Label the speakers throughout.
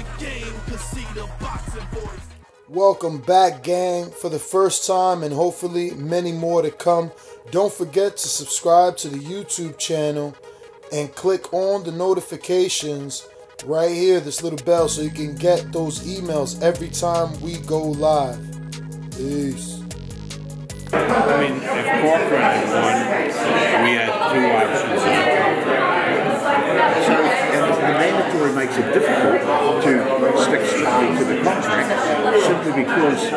Speaker 1: the game, cause see the boxing voice.
Speaker 2: Welcome back, gang, for the first time and hopefully many more to come. Don't forget to subscribe to the YouTube channel and click on the notifications right here, this little bell, so you can get those emails every time we go live. Peace.
Speaker 3: I mean, if Crawford had won, we had two options.
Speaker 4: So, and the mandatory makes it difficult to stick strictly to the contract, simply because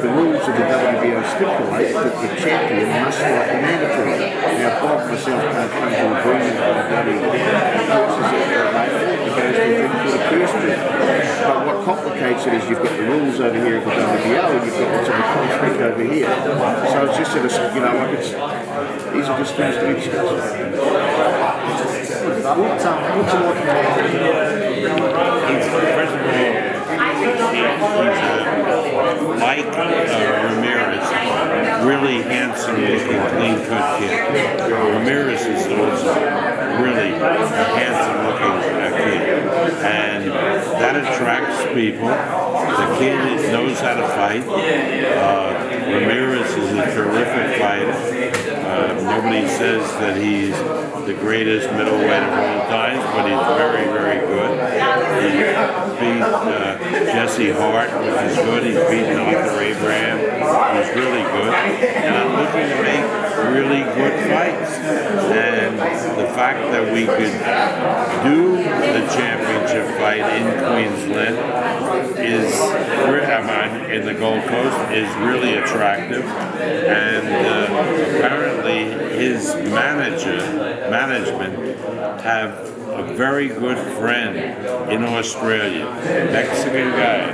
Speaker 4: the rules of the WBO stipulate that the champion must fight the mandatory. Now, Bob and myself can't come to agreement on the courses that are available because the thing called a purse bid. But what complicates it is you've got the rules over here of the WBO and you've got what's in the contract over here. So it's just these are just things to be discussed.
Speaker 3: First of all, like Ramirez, really handsome looking, clean cut kid. Ramirez is also really a handsome looking kid. And that attracts people. The kid knows how to fight. Ramirez is a terrific fighter. Nobody says that he's the greatest middleweight of all times, but he's very, very good. He beat Jesse Hart, which is good. He's beaten Arthur Abraham. He's really good. And I'm looking to make really good fights. And the fact that we could do the championship fight in Queensland in the Gold Coast is really attractive. And apparently his management have a very good friend in Australia, a Mexican guy,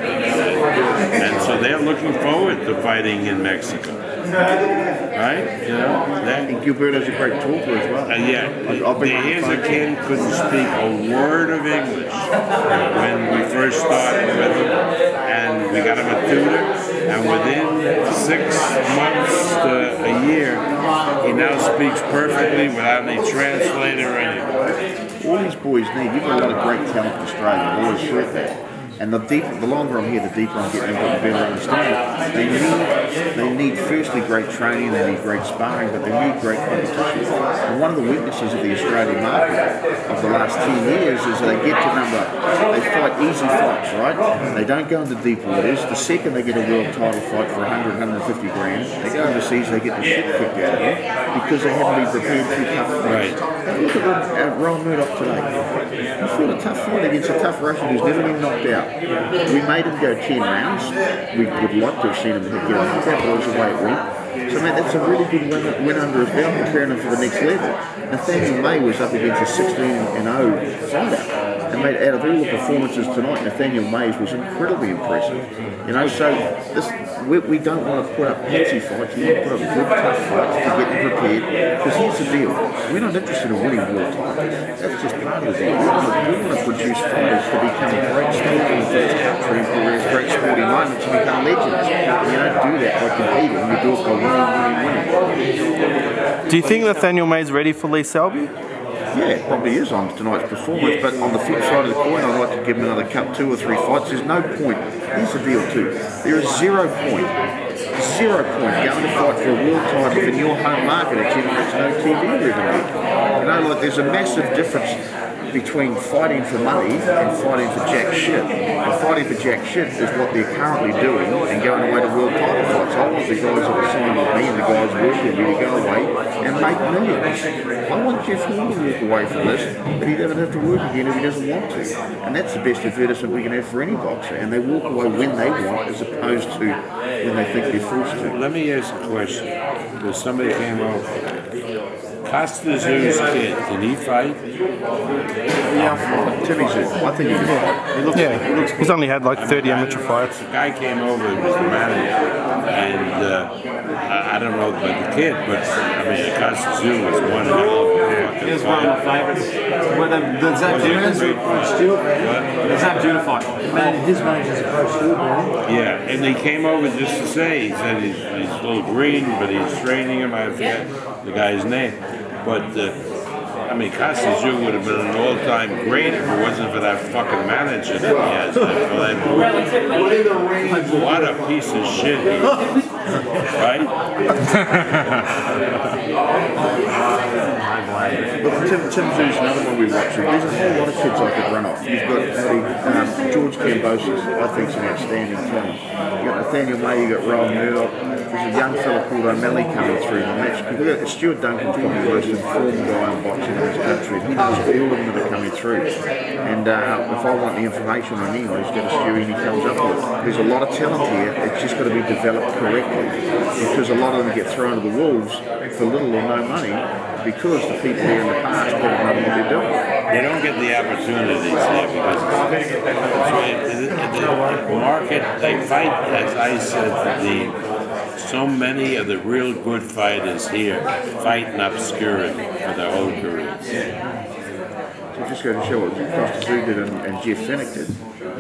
Speaker 3: and so they're looking forward to fighting in Mexico. Right? You know?
Speaker 4: I think Gilberto's a great talker as well.
Speaker 3: Yeah. Here's a kid who couldn't speak a word of English when we first started with him, and we got him a tutor, and within 6 months to a year, he now speaks perfectly without any translator or anything.
Speaker 4: All these boys need, you've got a lot of great talent in Australia, I've always said that. And the longer I'm here, the deeper I'm getting into the better understanding. They need firstly great training, they need great sparring, but they need great competition. And one of the weaknesses of the Australian market of the last 10 years is they get to they fight easy fights, right? They don't go into deep waters. The second they get a world title fight for 100, 150 grand, they go overseas, they get the shit kicked out of them because they haven't been prepared through tough fights. Right. Look at Ron Murdoch today. He fought a tough fight against a tough Russian who's never been knocked out. We made him go 10 rounds. We would like to have seen him get a knockout, but it was the way it went. So, mate, that's a really good win under his belt, preparing him for the next level. Nathaniel May was up against a 16-0 fighter. And mate, out of all the performances tonight, Nathaniel Mays was incredibly impressive. You know, so we don't want to put up patsy fights. We want to put up good, tough fights to get them prepared. Because here's the deal: we're not interested in winning world titles. That's just part of the deal. We want to produce fighters to become great staples of this country and for great sporting moments and become legends. And you don't do that by competing. You do it by winning.
Speaker 5: Do you think Nathaniel May's ready for Lee Selby?
Speaker 4: Yeah, it probably is on tonight's performance, but on the flip side of the coin, I'd like to give him another cup, 2 or 3 fights. There's no point. Here's the deal too. There is 0 point going to fight for a world title if in your home market it generates no TV revenue. You know, like there's a massive difference between fighting for money and fighting for jack shit. And fighting for jack shit is what they're currently doing and going away to world title fights. I want the guys that are signed with me and the guys working with me to go away and make millions. I want Jeff Horn to walk away from this, but he doesn't have to work again if he doesn't want to. And that's the best advertisement we can have for any boxer. And they walk away when they want as opposed to when they think they're forced to.
Speaker 3: Let me ask a question. Because somebody came over. Costa Zoo's kid, can he fight?
Speaker 4: Yeah, Timmy Zoo. I think he can fight.
Speaker 5: He's only had like 30 amateur fights.
Speaker 3: The guy came over, he was the manager, and I don't know about the kid, but I mean, Costa Zoo was one hell of a fucking fight.
Speaker 6: He was one of my favourites. The Zab Judah fight. Man, his manager's a pro too, man.
Speaker 3: Yeah, and he came over just to say, he said he's a little green, but he's training him. I forget the guy's name. But I mean, Costa would have been an all-time great if it wasn't for that fucking manager that he has. What a piece of shit he is. Right?
Speaker 4: Look, Tim Zoo's another one we watch. There's a whole lot of kids I could run off. You've got George Cambosis, I think is an outstanding talent. You've got Nathaniel May, you've got Rowan Murdoch. There's a young fella called O'Malley coming through the match. Stuart Duncan's probably the most informed guy in boxing in this country. He knows all of them that are coming through. And if I want the information on anyone, he's got a Stewie and he comes up with it. There's a lot of talent here. It's just got to be developed correctly. Because a lot of them get thrown to the wolves for little or no money because the people here in the past don't know what they're doing.
Speaker 3: They don't get the opportunities here because the market, they fight, as I said, so many of the real good fighters here fight in obscurity for their whole careers.
Speaker 4: So just go to show what Costa did and Jeff Fennick did.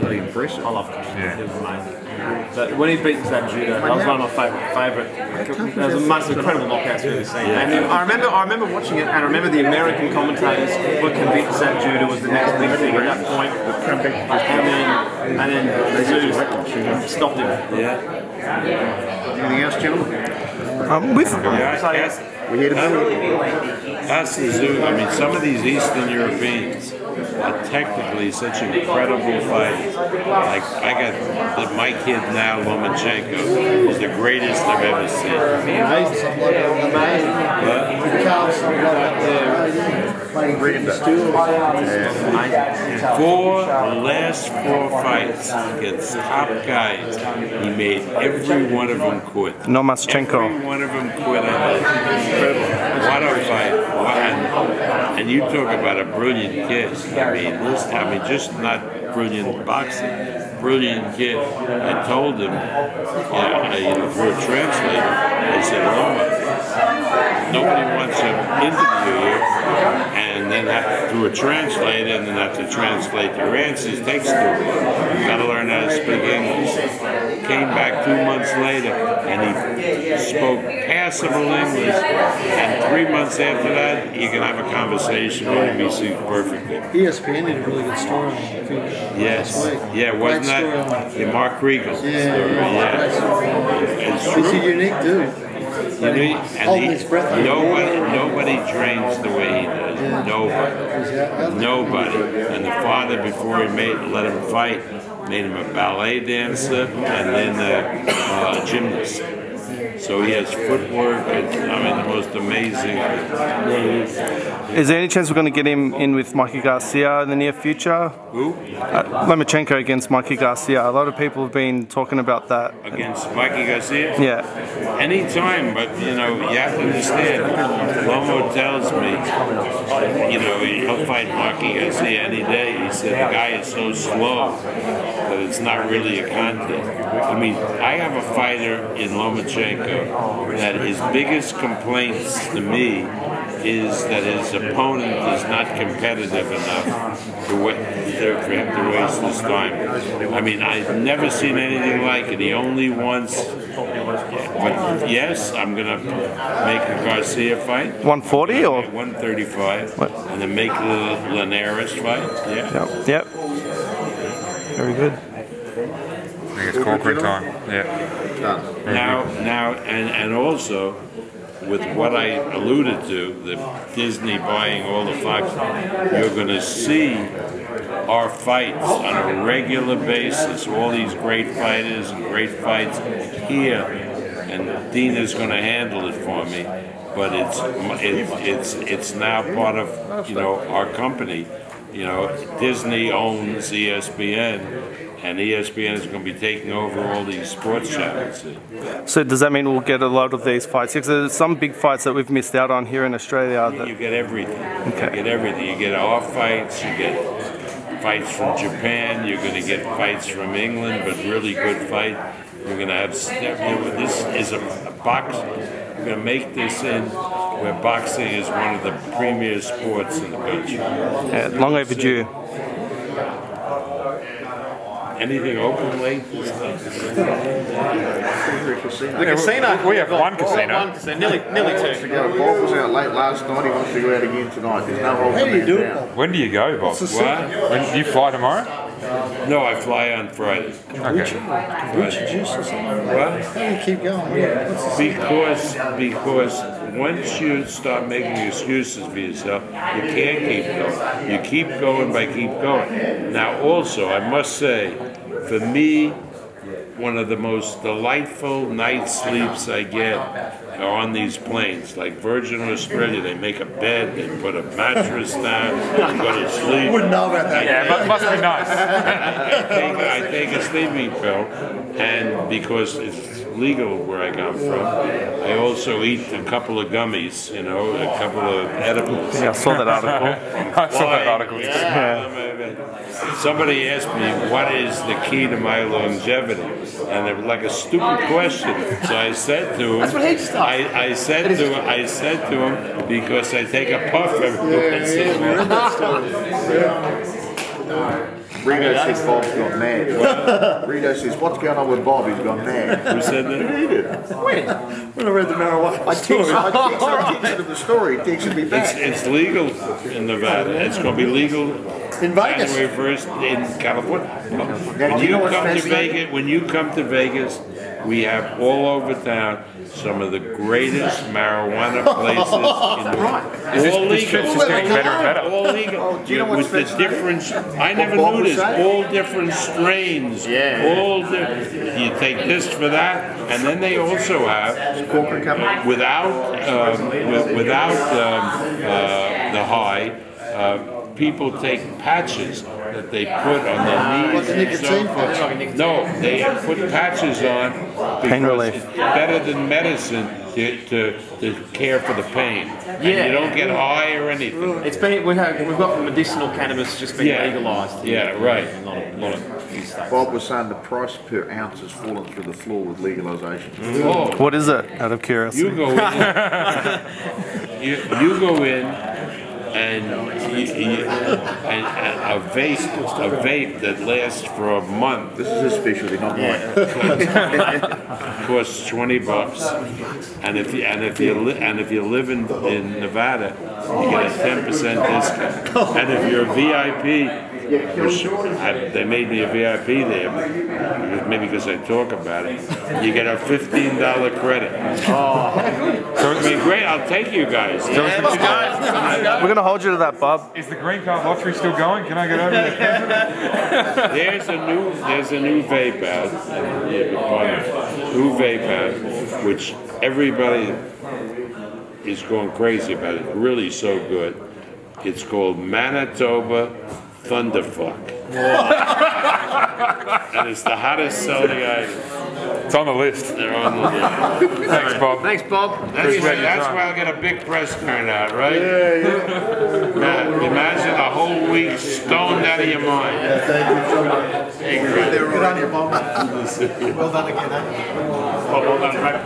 Speaker 4: Really impressive.
Speaker 7: I love Costa. Yeah. He was amazing. But when he beat that judo, that was one of my favourite. There was the most incredible knockouts we've ever seen.
Speaker 3: Yeah.
Speaker 7: And I remember watching it, and I remember the American commentators were convinced that judo was the next big thing at that point. And then Zeus stopped him.
Speaker 3: Yeah.
Speaker 4: Anything else, gentlemen? We're here to
Speaker 3: I mean, some of these Eastern Europeans are technically such incredible fighters. Like, my kid now, Lomachenko, is the greatest I've ever seen. Last four fights against top guys, he made every one of them quit.
Speaker 5: Lomachenko.
Speaker 3: Every one of them quit. What a fight. And you talk about a brilliant kid. I mean, just not brilliant boxing. Brilliant kid. I told him, through a translator, I said, Loma, nobody wants to interview you, and then through a translator, and then have to translate your answers. Takes too long. You got to learn how to speak English. Came back 2 months later, and he spoke passable English. And 3 months after that, you can have a conversation with him. He speaks perfectly.
Speaker 6: ESPN did a really good story on it.
Speaker 3: Yes. Yeah, wasn't that? Yeah, Mark Regal. Yeah. It's true.
Speaker 6: He's a unique dude.
Speaker 3: Nobody trains the way he does. Nobody. And the father, before he let him fight, made him a ballet dancer and then a gymnast. So he has footwork. It's, the most amazing.
Speaker 5: Is there any chance we're going to get him in with Mikey Garcia in the near future?
Speaker 3: Who?
Speaker 5: Lomachenko against Mikey Garcia. A lot of people have been talking about that.
Speaker 3: Against Mikey Garcia?
Speaker 5: Yeah.
Speaker 3: Anytime, but you have to understand. Lomo tells me, he'll fight Mikey Garcia any day. He said the guy is so slow that it's not really a contest. I mean, I have a fighter in Lomachenko that his biggest complaints to me is that his opponent is not competitive enough for him to waste his time. I mean, I've never seen anything like it. He only wants, but yes, I'm going to make a Garcia fight.
Speaker 5: 140 or?
Speaker 3: 135. What? And then make the Linares fight. Yeah.
Speaker 5: Yep. Very good.
Speaker 8: I think it's corporate time. Yeah.
Speaker 3: Now, and also, with what I alluded to, the Disney buying all the Fox, you're going to see our fights on a regular basis. All these great fighters and great fights here, and Dina's going to handle it for me. But it's now part of our company. Disney owns ESPN. And ESPN is going to be taking over all these sports channels.
Speaker 5: So does that mean we'll get a lot of these fights? Because there's some big fights that we've missed out on here in Australia.
Speaker 3: You get everything.
Speaker 5: Okay.
Speaker 3: You get everything. You get our fights. You get fights from Japan. You're going to get fights from England, but really good fight. You're going to have. This is a box. We're going to make this in where boxing is one of the premier sports in the country.
Speaker 5: Yeah, long overdue.
Speaker 3: anything open late?
Speaker 7: The casino.
Speaker 8: We have one casino.
Speaker 7: One casino. Nearly two.
Speaker 4: Bob was out late last night. He wants to go out again tonight. There's no
Speaker 6: How do you do it?
Speaker 8: When do you go, Bob?
Speaker 3: What?
Speaker 8: When do you fly tomorrow?
Speaker 3: No, I fly on Friday.
Speaker 8: Okay.
Speaker 6: Kombucha juice or something?
Speaker 3: What?
Speaker 6: How do you keep going? What's the
Speaker 3: Because once you start making excuses for yourself, you can't keep going. You keep going by keep going. Now also, I must say, for me, one of the most delightful night sleeps I get are on these planes. Like Virgin Australia, they make a bed, they put a mattress down, you go to sleep.
Speaker 6: Wouldn't know about that.
Speaker 8: Yeah, but must be nice.
Speaker 3: I take a sleeping pill, and because it's legal where I come from, I also eat a couple of gummies, you know, a couple of edibles.
Speaker 5: Yeah, I saw that article.
Speaker 8: I saw that article.
Speaker 3: Somebody asked me, what is the key to my longevity? And it was like a stupid question. So I said to him,
Speaker 7: That's what he started.
Speaker 3: I said to him, because I take a puff every once in a while.
Speaker 4: Rito says Bob's gone mad. Rito says, what's going on with Bob? He's gone mad.
Speaker 3: Who said that?
Speaker 4: He did.
Speaker 6: When I read the marijuana
Speaker 4: I texted him the story. He texted me back.
Speaker 3: It's legal in Nevada. It's going to be legal
Speaker 6: in Vegas.
Speaker 3: January 1st in California. When you come to Vegas, we have all over town some of the greatest marijuana places in the world. All legal. All legal.
Speaker 4: Do you know what's
Speaker 3: with the different, I never knew this, all different strains.
Speaker 7: Yeah.
Speaker 3: All you take this for that, and then they also have, without the high, people take patches that they put on their knees.
Speaker 6: Like nicotine patch?
Speaker 3: No, they put patches on
Speaker 5: Pain relief.
Speaker 3: because it's better than medicine to care for the pain. And
Speaker 7: Yeah.
Speaker 3: you don't get high or anything.
Speaker 7: It's been we've got medicinal cannabis just been legalized.
Speaker 3: Yeah, right.
Speaker 7: A lot of few states.
Speaker 4: Bob was saying the price per ounce has fallen through the floor with legalisation.
Speaker 3: Oh,
Speaker 5: What is it, out of curiosity?
Speaker 3: you go in. you go in. And a vape that lasts for a month.
Speaker 4: This is his specialty, not mine.
Speaker 3: Costs $20, and if you live in Nevada, you get a 10% discount. And if you're a VIP, which they made me a VIP there, maybe because I talk about it, you get a $15 credit. Oh, I mean, great! I'll take you guys.
Speaker 5: We're going to hold you to that, Bob.
Speaker 8: Is the green card lottery still going? Can I get over there?
Speaker 3: There's a new vape out, which everybody is going crazy about. It's really so good. It's called Manitoba Thunderfuck. And it's the hottest selling item.
Speaker 8: It's on the list.
Speaker 3: They're on the list.
Speaker 8: Thanks, Bob.
Speaker 7: Thanks, Bob.
Speaker 3: That's why I'll get a big press turnout, right? Man, imagine a whole week stoned out of your mind.
Speaker 6: Good on you, Bob. Well done again, eh?
Speaker 3: Well done, right?